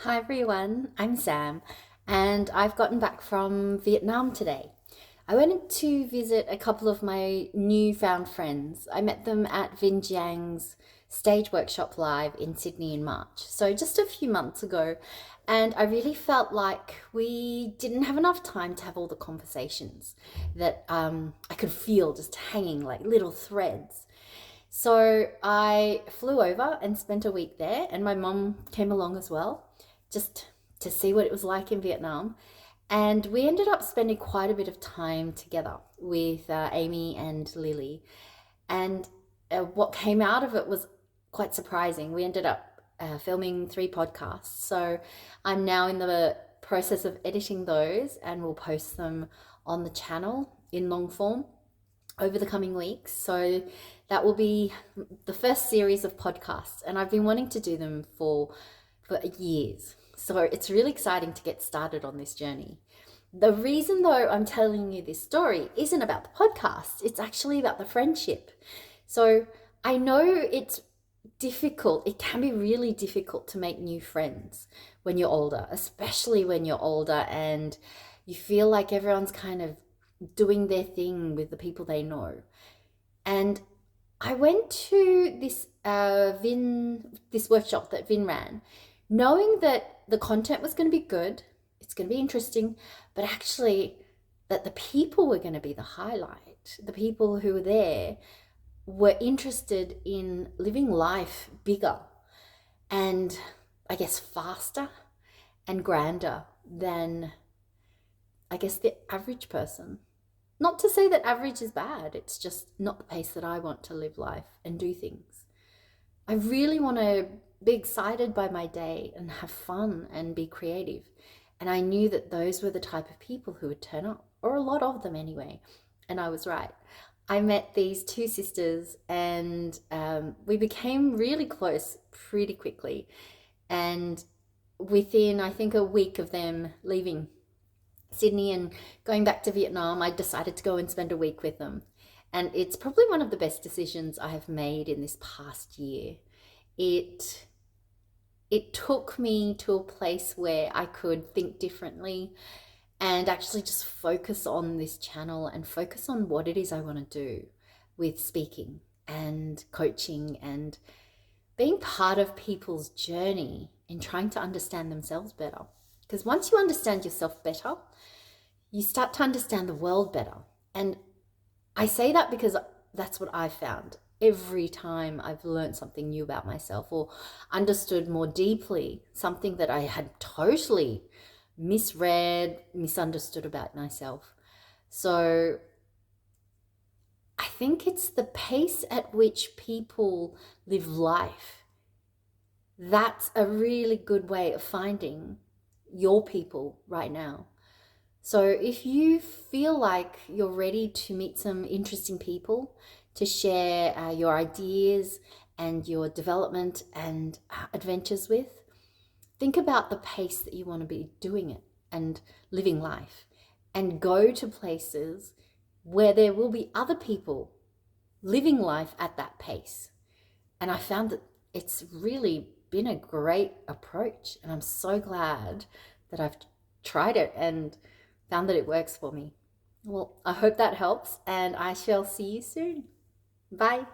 Hi everyone, I'm Sam, and I've gotten back from Vietnam today. I went to visit a couple of my newfound friends. I met them at Giang's stage workshop live in Sydney in March, so just a few months ago, and I really felt like we didn't have enough time to have all the conversations that I could feel just hanging like little threads. So I flew over and spent a week there, and my mum came along as well, just to see what it was like in Vietnam. And we ended up spending quite a bit of time together with Amy and Lily. And what came out of it was quite surprising. We ended up filming 3 podcasts. So I'm now in the process of editing those, and we'll post them on the channel in long form over the coming weeks. So that will be the first series of podcasts, and I've been wanting to do them for years. So it's really exciting to get started on this journey. The reason though I'm telling you this story isn't about the podcast, it's actually about the friendship. So I know it's difficult, it can be really difficult to make new friends when you're older, especially when you're older and you feel like everyone's kind of doing their thing with the people they know. And I went to this workshop that Vinh ran, knowing that the content was going to be good, it's going to be interesting, but actually that the people were going to be the highlight. The people who were there were interested in living life bigger and I guess faster and grander than I guess the average person. Not to say that average is bad, it's just not the pace that I want to live life and do things. I really want to be excited by my day and have fun and be creative. And I knew that those were the type of people who would turn up, or a lot of them anyway. And I was right. I met these 2 sisters, and we became really close pretty quickly. And within, I think, a week of them leaving Sydney and going back to Vietnam, I decided to go and spend a week with them. And it's probably one of the best decisions I have made in this past year. It took me to a place where I could think differently and actually just focus on this channel and focus on what it is I want to do with speaking and coaching and being part of people's journey in trying to understand themselves better. Because once you understand yourself better, you start to understand the world better. And I say that because that's what I found. Every time I've learned something new about myself or understood more deeply something that I had totally misread, misunderstood about myself. So I think it's the pace at which people live life. That's a really good way of finding your people right now. So if you feel like you're ready to meet some interesting people, to share your ideas and your development and adventures with, think about the pace that you want to be doing it and living life, and go to places where there will be other people living life at that pace. And I found that it's really been a great approach, and I'm so glad that I've tried it and found that it works for me. Well, I hope that helps, and I shall see you soon. Bye.